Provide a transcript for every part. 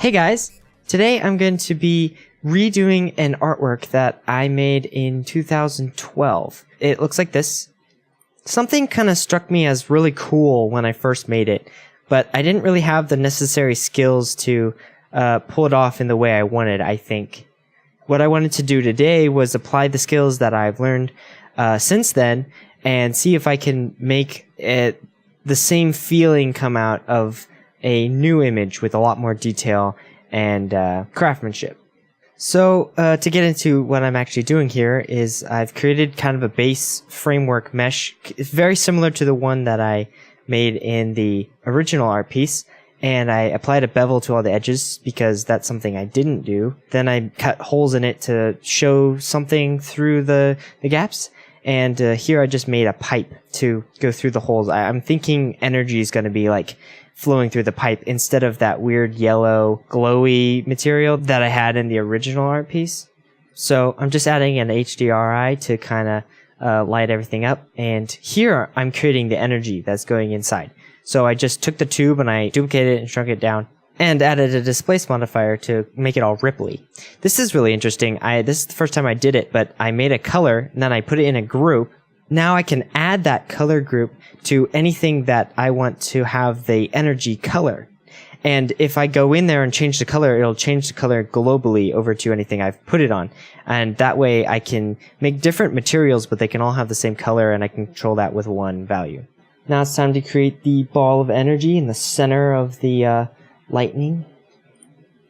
Hey guys, today I'm going to be redoing an artwork that I made in 2012. It looks like this. Something kind of struck me as really cool when I first made it, but I didn't really have the necessary skills to pull it off in the way I wanted, I think. What I wanted to do today was apply the skills that I've learned since then and see if I can make the same feeling come out of a new image with a lot more detail and craftsmanship. So to get into what I'm actually doing here is I've created kind of a base framework mesh. It's very similar to the one that I made in the original art piece, and I applied a bevel to all the edges because that's something I didn't do. Then I cut holes in it to show something through the gaps. And here I just made a pipe to go through the holes. I'm thinking energy is going to be like flowing through the pipe instead of that weird yellow glowy material that I had in the original art piece. So I'm just adding an HDRI to kind of light everything up. And here I'm creating the energy that's going inside. So I just took the tube and I duplicated it and shrunk it down and added a displace modifier to make it all ripply. This is really interesting. This is the first time I did it, but I made a color and then I put it in a group. Now I can add that color group to anything that I want to have the energy color. And if I go in there and change the color, it'll change the color globally over to anything I've put it on. And that way I can make different materials, but they can all have the same color and I can control that with one value. Now it's time to create the ball of energy in the center of the lightning.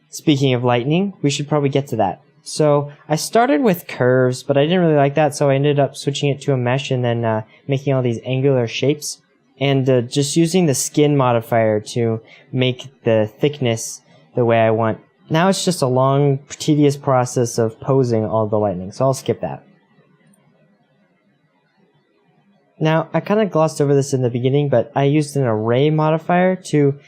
Speaking of lightning, we should probably get to that. So I started with curves, but I didn't really like that, so I ended up switching it to a mesh and then making all these angular shapes. And just using the skin modifier to make the thickness the way I want. Now it's just a long, tedious process of posing all the lightning, so I'll skip that. Now, I kind of glossed over this in the beginning, but I used an array modifier to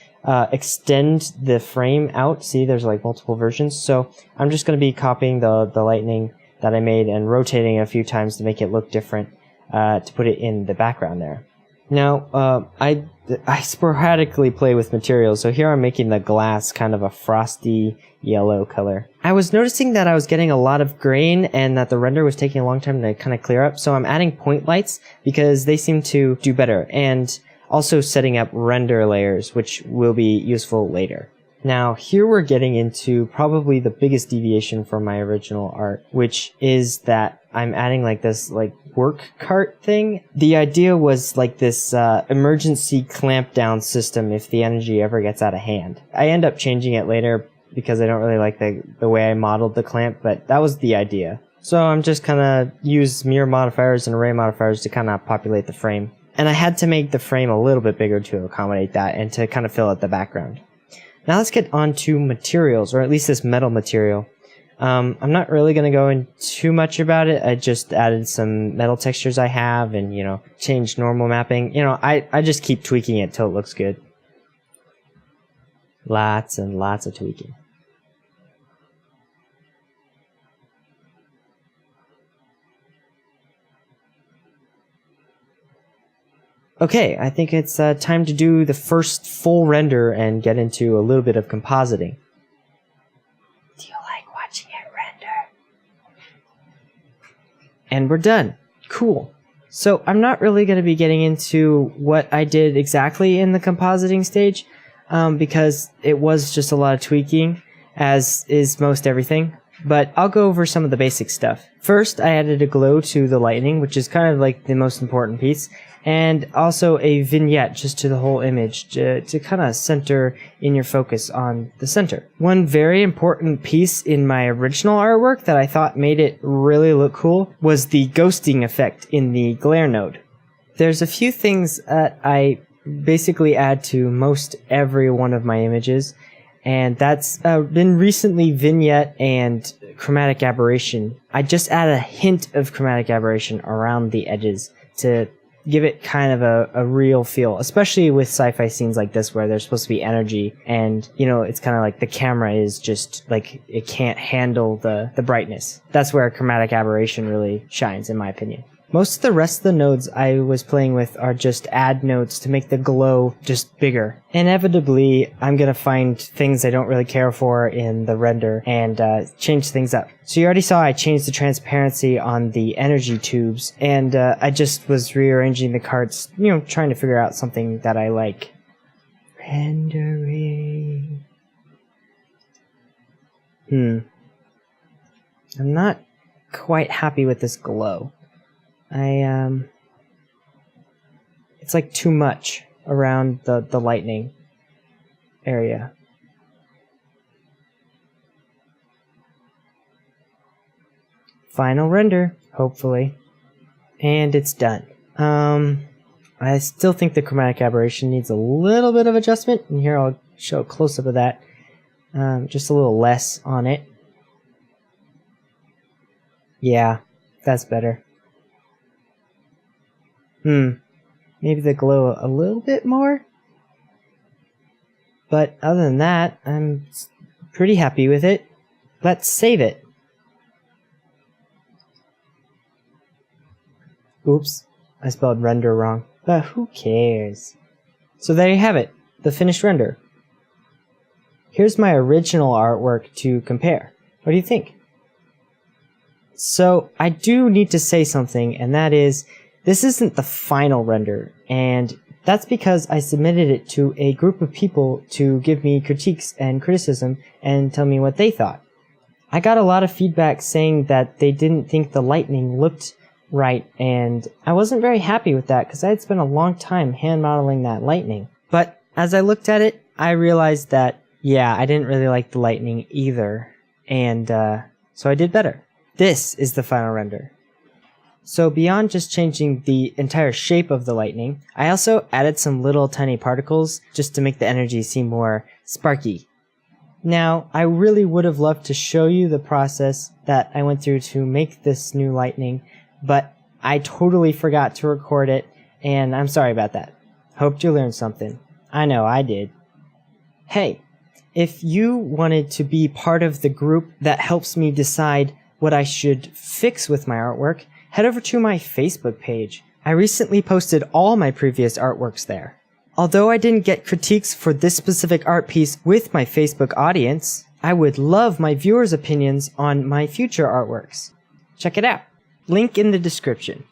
extend the frame out. See, there's like multiple versions. So I'm just going to be copying the lightning that I made and rotating it a few times to make it look different to put it in the background there. Now, I sporadically play with materials, so here I'm making the glass kind of a frosty yellow color. I was noticing that I was getting a lot of grain and that the render was taking a long time to kind of clear up, so I'm adding point lights because they seem to do better, and also setting up render layers, which will be useful later. Now, here we're getting into probably the biggest deviation from my original art, which is that I'm adding like this work cart thing. The idea was like this emergency clamp down system if the energy ever gets out of hand. I end up changing it later because I don't really like the way I modeled the clamp, but that was the idea. So I'm just kind of use mirror modifiers and array modifiers to kind of populate the frame. And I had to make the frame a little bit bigger to accommodate that and to kind of fill out the background. Now let's get on to materials, or at least this metal material. I'm not really going to go in too much about it. I just added some metal textures I have and, changed normal mapping. I just keep tweaking it till it looks good. Lots and lots of tweaking. Okay, I think it's time to do the first full render and get into a little bit of compositing. Do you like watching it render? And we're done. Cool. So I'm not really going to be getting into what I did exactly in the compositing stage because it was just a lot of tweaking, as is most everything. But I'll go over some of the basic stuff. First, I added a glow to the lightning, which is kind of like the most important piece. And also a vignette just to the whole image to kind of center in your focus on the center. One very important piece in my original artwork that I thought made it really look cool was the ghosting effect in the glare node. There's a few things that I basically add to most every one of my images, and that's been recently vignette and chromatic aberration. I just add a hint of chromatic aberration around the edges to give it kind of a real feel, especially with sci-fi scenes like this where there's supposed to be energy and, it's kind of like the camera is just like it can't handle the brightness. That's where chromatic aberration really shines, in my opinion. Most of the rest of the nodes I was playing with are just add nodes to make the glow just bigger. Inevitably, I'm going to find things I don't really care for in the render and change things up. So you already saw I changed the transparency on the energy tubes, and I just was rearranging the cards, trying to figure out something that I like. Rendering. I'm not quite happy with this glow. It's like too much around the lightning area. Final render, hopefully. And it's done. I still think the chromatic aberration needs a little bit of adjustment, and here I'll show a close-up of that. Just a little less on it. Yeah, that's better. Maybe the glow a little bit more? But other than that, I'm pretty happy with it. Let's save it. Oops, I spelled render wrong. But who cares? So there you have it, the finished render. Here's my original artwork to compare. What do you think? So I do need to say something, and that is, this isn't the final render, and that's because I submitted it to a group of people to give me critiques and criticism and tell me what they thought. I got a lot of feedback saying that they didn't think the lightning looked right, and I wasn't very happy with that because I had spent a long time hand modeling that lightning. But as I looked at it, I realized that, yeah, I didn't really like the lightning either, and so I did better. This is the final render. So beyond just changing the entire shape of the lightning, I also added some little tiny particles just to make the energy seem more sparky. Now, I really would have loved to show you the process that I went through to make this new lightning, but I totally forgot to record it, and I'm sorry about that. Hoped you learned something. I know I did. Hey, if you wanted to be part of the group that helps me decide what I should fix with my artwork, head over to my Facebook page. I recently posted all my previous artworks there. Although I didn't get critiques for this specific art piece with my Facebook audience, I would love my viewers' opinions on my future artworks. Check it out. Link in the description.